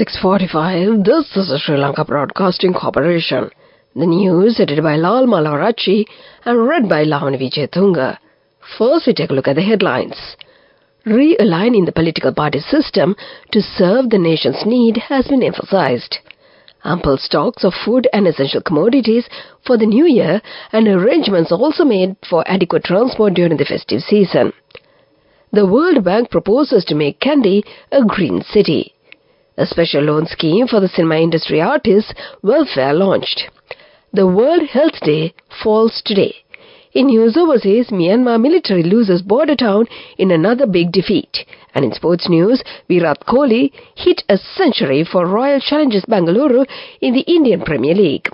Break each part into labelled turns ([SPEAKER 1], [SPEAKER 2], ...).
[SPEAKER 1] 6:45. This is the Sri Lanka Broadcasting Corporation. The news edited by Lal Malavarachi and read by Lavani Vijayatunga. First, we take a look at the headlines. Realigning the political party system to serve the nation's need has been emphasized. Ample stocks of food and essential commodities for the new year and arrangements also made for adequate transport during the festive season. The World Bank proposes to make Kandy a green city. A special loan scheme for the cinema industry artists' welfare launched. The World Health Day falls today. In news overseas, Myanmar military loses border town in another big defeat. And in sports news, Virat Kohli hit a century for Royal Challengers Bengaluru in the Indian Premier League.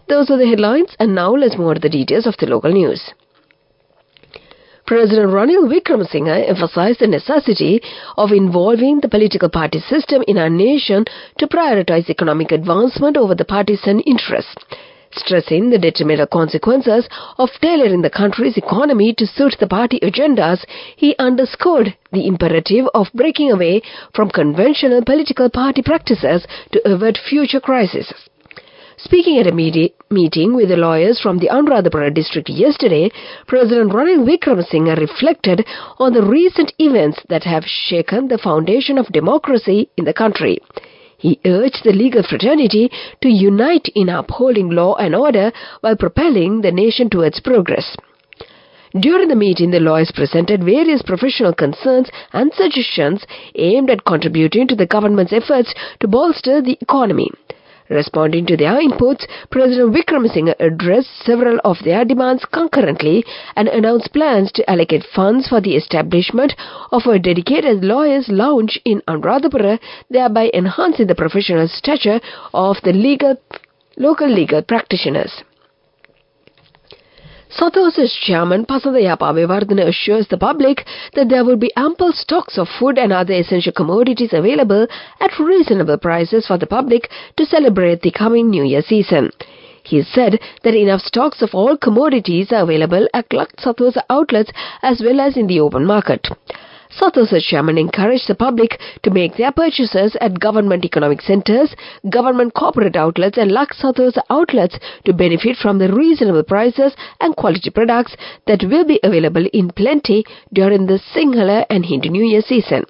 [SPEAKER 1] Those are the headlines, and now let's move on to the details of the local news. President Ranil Wickremesinghe emphasized the necessity of involving the political party system in our nation to prioritize economic advancement over the partisan interests. Stressing the detrimental consequences of tailoring the country's economy to suit the party agendas, he underscored the imperative of breaking away from conventional political party practices to avert future crises. Speaking at a meeting with the lawyers from the Anuradhapura district yesterday, President Ranil Wickremesinghe reflected on the recent events that have shaken the foundation of democracy in the country. He urged the legal fraternity to unite in upholding law and order while propelling the nation towards progress. During the meeting, the lawyers presented various professional concerns and suggestions aimed at contributing to the government's efforts to bolster the economy. Responding to their inputs, President Wickremesinghe addressed several of their demands concurrently and announced plans to allocate funds for the establishment of a dedicated lawyers' lounge in Anuradhapura, thereby enhancing the professional stature of the local legal practitioners. Sathos's chairman Pasandayapa Abewardena assures the public that there will be ample stocks of food and other essential commodities available at reasonable prices for the public to celebrate the coming New Year season. He said that enough stocks of all commodities are available at Sathosa outlets as well as in the open market. Sathosa's chairman encouraged the public to make their purchases at government economic centres, government corporate outlets and Lak Sathosa outlets to benefit from the reasonable prices and quality products that will be available in plenty during the Sinhala and Hindu New Year season.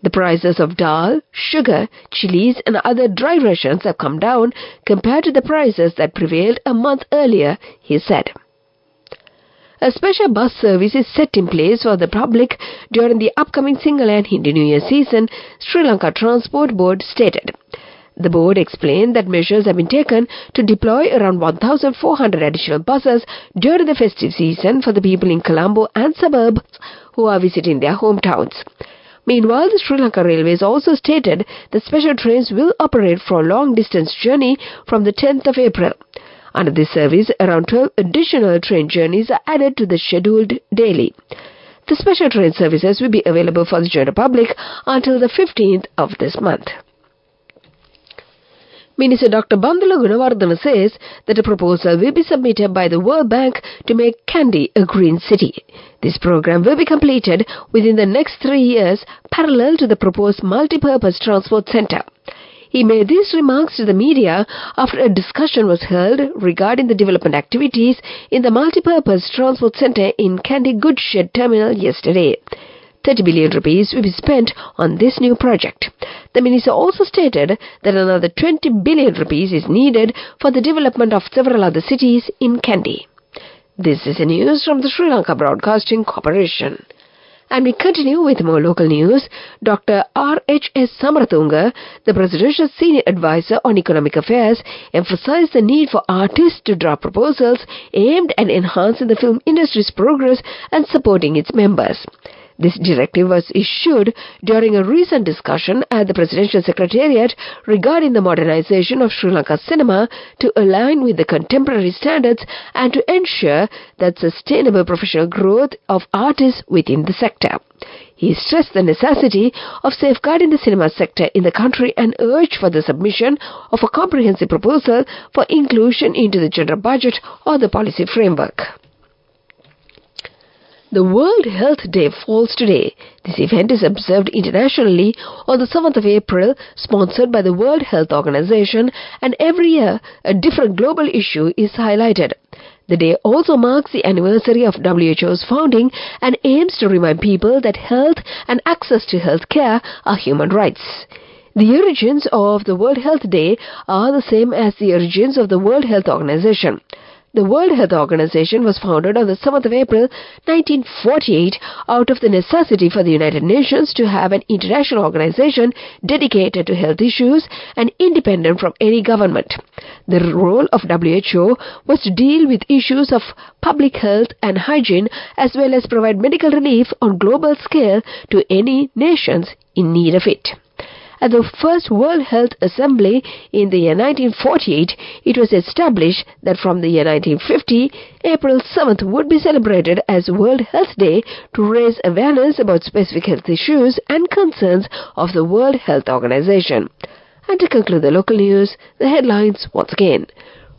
[SPEAKER 1] The prices of dal, sugar, chilies and other dry rations have come down compared to the prices that prevailed a month earlier, he said. A special bus service is set in place for the public during the upcoming Sinhala and Hindu New Year season, Sri Lanka Transport Board stated. The board explained that measures have been taken to deploy around 1,400 additional buses during the festive season for the people in Colombo and suburbs who are visiting their hometowns. Meanwhile, the Sri Lanka Railways also stated that special trains will operate for a long-distance journey from the 10th of April. Under this service, around 12 additional train journeys are added to the scheduled daily. The special train services will be available for the general public until the 15th of this month. Minister Dr. Bandula Gunawardena says that a proposal will be submitted by the World Bank to make Kandy a green city. This program will be completed within the next 3 years, parallel to the proposed multi-purpose transport centre. He made these remarks to the media after a discussion was held regarding the development activities in the multi-purpose transport centre in Kandy Goods Shed Terminal yesterday. 30 billion rupees will be spent on this new project. The minister also stated that another 20 billion rupees is needed for the development of several other cities in Kandy. This is the news from the Sri Lanka Broadcasting Corporation. And we continue with more local news. Dr. R.H.S. Samaratunga, the Presidential Senior Advisor on Economic Affairs, emphasized the need for artists to draw proposals aimed at enhancing the film industry's progress and supporting its members. This directive was issued during a recent discussion at the Presidential Secretariat regarding the modernization of Sri Lanka cinema to align with the contemporary standards and to ensure that sustainable professional growth of artists within the sector. He stressed the necessity of safeguarding the cinema sector in the country and urged for the submission of a comprehensive proposal for inclusion into the general budget or the policy framework. The World Health Day falls today. This event is observed internationally on the 7th of April, sponsored by the World Health Organization, and every year a different global issue is highlighted. The day also marks the anniversary of WHO's founding and aims to remind people that health and access to health care are human rights. The origins of the World Health Day are the same as the origins of the World Health Organization. The World Health Organization was founded on the 7th of April 1948 out of the necessity for the United Nations to have an international organization dedicated to health issues and independent from any government. The role of WHO was to deal with issues of public health and hygiene as well as provide medical relief on global scale to any nations in need of it. At the first World Health Assembly in the year 1948, it was established that from the year 1950, April 7th would be celebrated as World Health Day to raise awareness about specific health issues and concerns of the World Health Organization. And to conclude the local news, the headlines once again.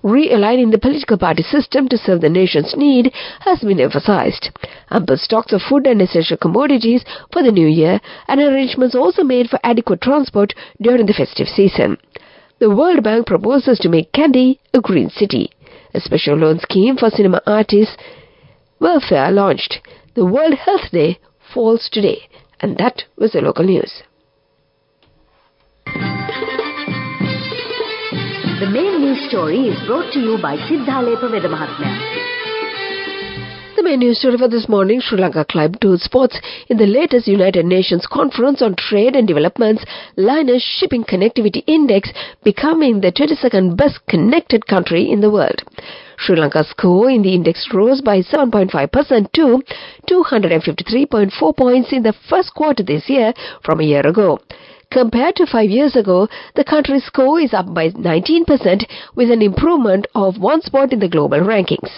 [SPEAKER 1] Realigning the political party system to serve the nation's need has been emphasized. Ample stocks of food and essential commodities for the new year, and arrangements also made for adequate transport during the festive season. The World Bank proposes to make Kandy a green city. A special loan scheme for cinema artists welfare launched. The World Health Day falls today. And that was the local news.
[SPEAKER 2] The main news story is brought to you by Sinhala.
[SPEAKER 1] The main news story for this morning, Sri Lanka climbed 2 spots in the latest United Nations Conference on Trade and Development's Linus Shipping Connectivity Index, becoming the 22nd best connected country in the world. Sri Lanka's score in the index rose by 7.5% to 253.4 points in the first quarter this year from a year ago. Compared to 5 years ago, the country's score is up by 19% with an improvement of 1 spot in the global rankings.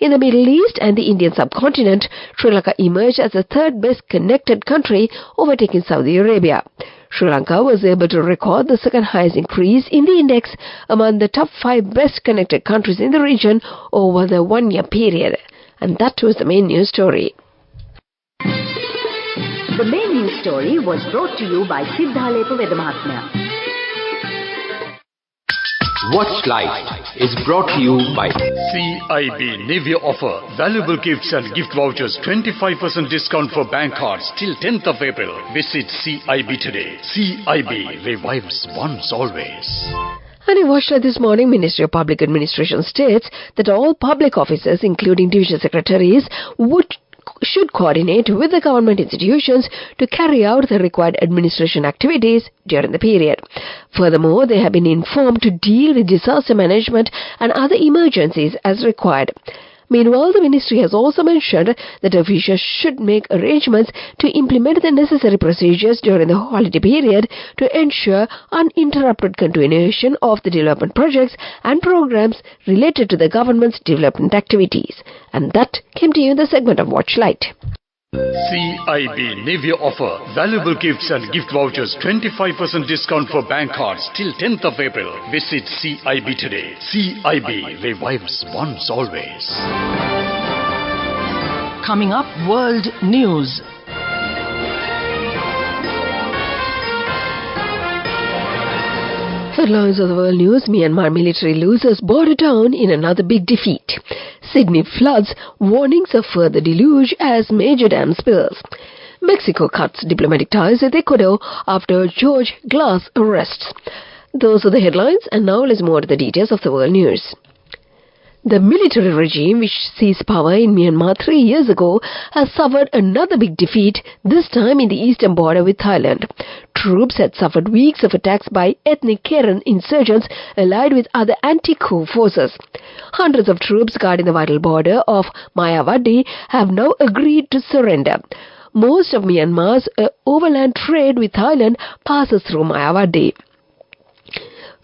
[SPEAKER 1] In the Middle East and the Indian subcontinent, Sri Lanka emerged as the 3rd best connected country, overtaking Saudi Arabia. Sri Lanka was able to record the 2nd highest increase in the index among the top 5 best connected countries in the region over the 1-year period. And that was the main news story.
[SPEAKER 2] The main news story was brought to you by Sinhala.
[SPEAKER 3] Watch Light is brought to you by
[SPEAKER 4] CIB New Year offer. Valuable gifts and gift vouchers. 25% discount for bank cards till 10th of April. Visit CIB today. CIB revives once always.
[SPEAKER 1] And in Watchlight this morning, Ministry of Public Administration states that all public officers, including division secretaries, should coordinate with the government institutions to carry out the required administration activities during the period. Furthermore, they have been informed to deal with disaster management and other emergencies as required. Meanwhile, the ministry has also mentioned that officials should make arrangements to implement the necessary procedures during the holiday period to ensure uninterrupted continuation of the development projects and programs related to the government's development activities. And that came to you in the segment of Watchlight.
[SPEAKER 4] CIB New Year offer. Valuable gifts and gift vouchers. 25% discount for bank cards till 10th of April. Visit CIB today. CIB revives once always.
[SPEAKER 5] Coming up, World News.
[SPEAKER 1] Headlines of the world news. Myanmar military loses border town in another big defeat. Sydney floods, warnings of further deluge as major dam spills. Mexico cuts diplomatic ties with Ecuador after George Glass arrests. Those are the headlines, and now let's move on to the details of the world news. The military regime, which seized power in Myanmar 3 years ago, has suffered another big defeat, this time in the eastern border with Thailand. Troops had suffered weeks of attacks by ethnic Karen insurgents allied with other anti-coup forces. Hundreds of troops guarding the vital border of Mayawadi have now agreed to surrender. Most of Myanmar's overland trade with Thailand passes through Mayawadi.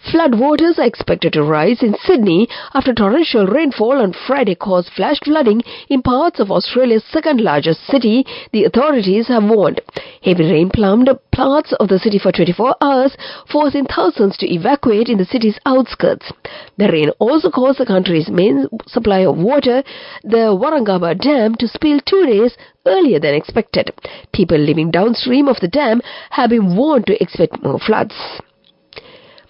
[SPEAKER 1] Flood waters are expected to rise in Sydney after torrential rainfall on Friday caused flash flooding in parts of Australia's second largest city, the authorities have warned. Heavy rain plumbed parts of the city for 24 hours, forcing thousands to evacuate in the city's outskirts. The rain also caused the country's main supply of water, the Warrangaba Dam, to spill 2 days earlier than expected. People living downstream of the dam have been warned to expect more floods.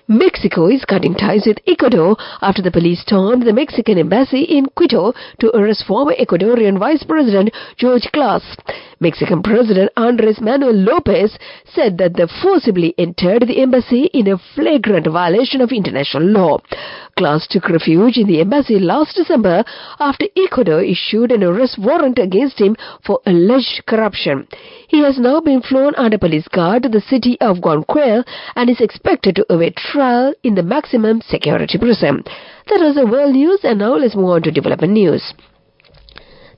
[SPEAKER 1] Mexico is cutting ties with Ecuador after the police stormed the Mexican embassy in Quito to arrest former Ecuadorian Vice President George Glass. Mexican President Andrés Manuel López said that they forcibly entered the embassy in a flagrant violation of international law. Glass took refuge in the embassy last December after Ecuador issued an arrest warrant against him for alleged corruption. He has now been flown under police guard to the city of Guayaquil and is expected to await trial in the maximum security prison. That was the world news, and now let's move on to development news.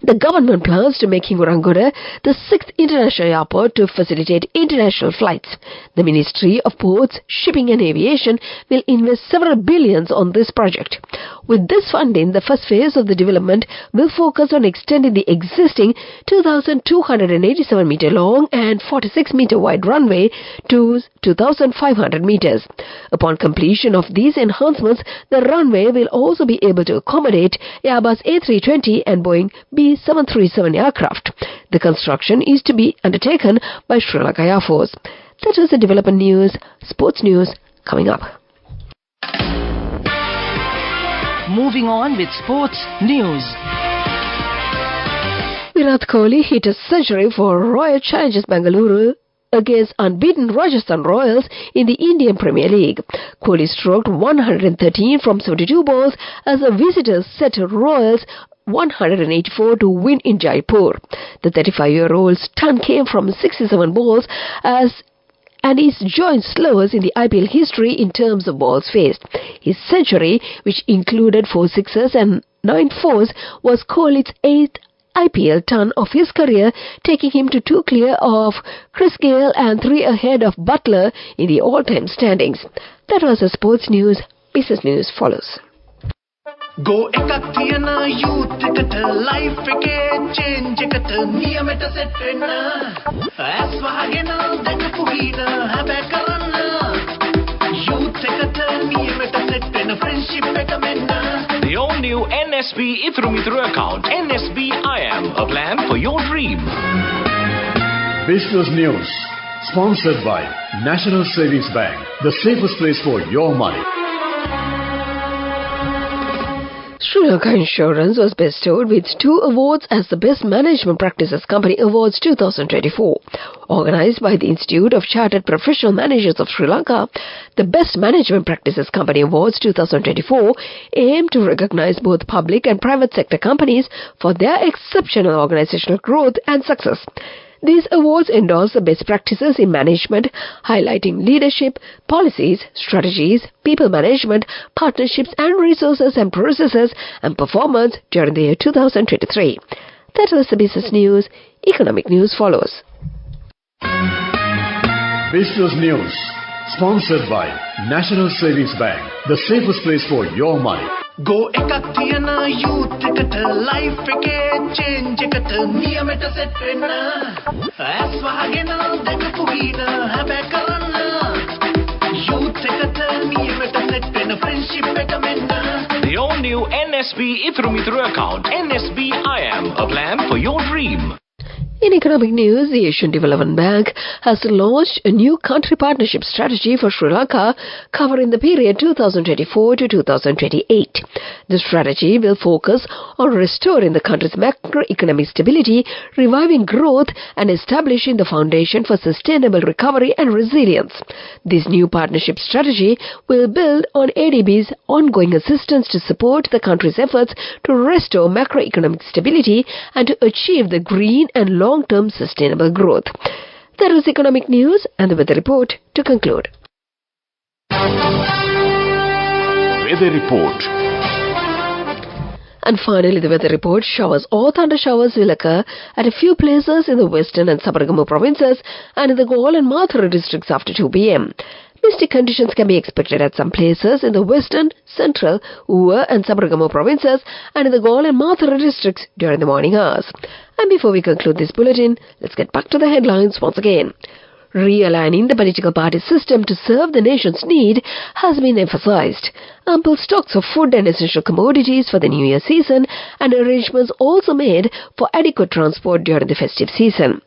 [SPEAKER 1] The government plans to make Hingurangura the 6th international airport to facilitate international flights. The Ministry of Ports, Shipping and Aviation will invest several billions on this project. With this funding, the first phase of the development will focus on extending the existing 2,287-meter long and 46-meter wide runway to 2,500 meters. Upon completion of these enhancements, the runway will also be able to accommodate Airbus A320 and Boeing B737 aircraft. The construction is to be undertaken by Sri Lanka Air Force. That is the development news. Sports news coming up.
[SPEAKER 5] Moving on with sports news.
[SPEAKER 1] Virat Kohli hit a century for Royal Challengers Bengaluru against unbeaten Rajasthan Royals in the Indian Premier League. Kohli stroked 113 from 72 balls as the visitors set Royals 184 to win in Jaipur. The 35-year-old's ton came from 67 balls and is joint slowest in the IPL history in terms of balls faced. His century, which included 4 sixes and 9 fours, was Kohli's 8th IPL ton of his career, taking him to 2 clear of Chris Gayle and 3 ahead of Butler in the all-time standings. That was the sports news. Business news follows.
[SPEAKER 6] Go ekak thiyana youth eකට life එකේ change එකට නියමෙට set වෙන්න ඇස් වහගෙන දැකපු හින හැබැ කරන්න youth එකට නියමෙට set වෙන friendship එක මෙන්න.
[SPEAKER 7] The all-new NSB Ithru Mithru account, NSB IM, a plan for your dream.
[SPEAKER 4] Business news, sponsored by National Savings Bank, the safest place for your money.
[SPEAKER 1] Sri Lanka Insurance was bestowed with 2 awards as the Best Management Practices Company Awards 2024. Organized by the Institute of Chartered Professional Managers of Sri Lanka, the Best Management Practices Company Awards 2024 aim to recognize both public and private sector companies for their exceptional organizational growth and success. These awards endorse the best practices in management, highlighting leadership, policies, strategies, people management, partnerships and resources and processes and performance during the year 2023. That was the business news. Economic news follows.
[SPEAKER 4] Business news, sponsored by National Savings Bank, the safest place for your money.
[SPEAKER 6] Go ekak thiyana youth එකට life එකේ change එකට නියමෙට set වෙන්න ඇස් වහගෙන දැකපු හින හැබැ කරන්න youth එකට නියමෙට set වෙන friendship එක මෙන්න.
[SPEAKER 7] The all-new NSB Ithru Mithru account, NSB IM, a plan for your dream.
[SPEAKER 1] In economic news, the Asian Development Bank has launched a new country partnership strategy for Sri Lanka covering the period 2024 to 2028. The strategy will focus on restoring the country's macroeconomic stability, reviving growth, and establishing the foundation for sustainable recovery and resilience. This new partnership strategy will build on ADB's ongoing assistance to support the country's efforts to restore macroeconomic stability and to achieve the green and long-term sustainable growth. That was economic news and the weather report to conclude.
[SPEAKER 7] Weather report.
[SPEAKER 1] And finally, the weather report: showers or thunder showers will occur at a few places in the western and Sabaragamu provinces and in the Galle and Mathura districts after 2 p.m. Misty conditions can be expected at some places in the western, central, Uva and Sabaragamu provinces and in the Gaul and Mathura districts during the morning hours. And before we conclude this bulletin, let's get back to the headlines once again. Realigning the political party system to serve the nation's need has been emphasized. Ample stocks of food and essential commodities for the New Year season and arrangements also made for adequate transport during the festive season.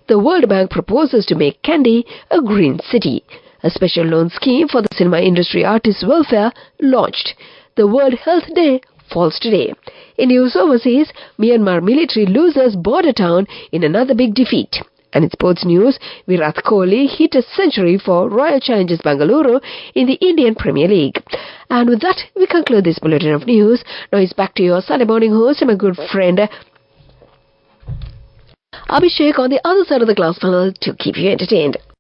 [SPEAKER 1] The World Bank proposes to make Kandy a green city. A special loan scheme for the cinema industry artists' welfare launched. The World Health Day falls today. In news overseas, Myanmar military loses border town in another big defeat. And in sports news, Virat Kohli hit a century for Royal Challengers Bengaluru in the Indian Premier League. And with that, we conclude this bulletin of news. Now it's back to your Sunday morning host and my good friend Abhishek on the other side of the glass panel to keep you entertained.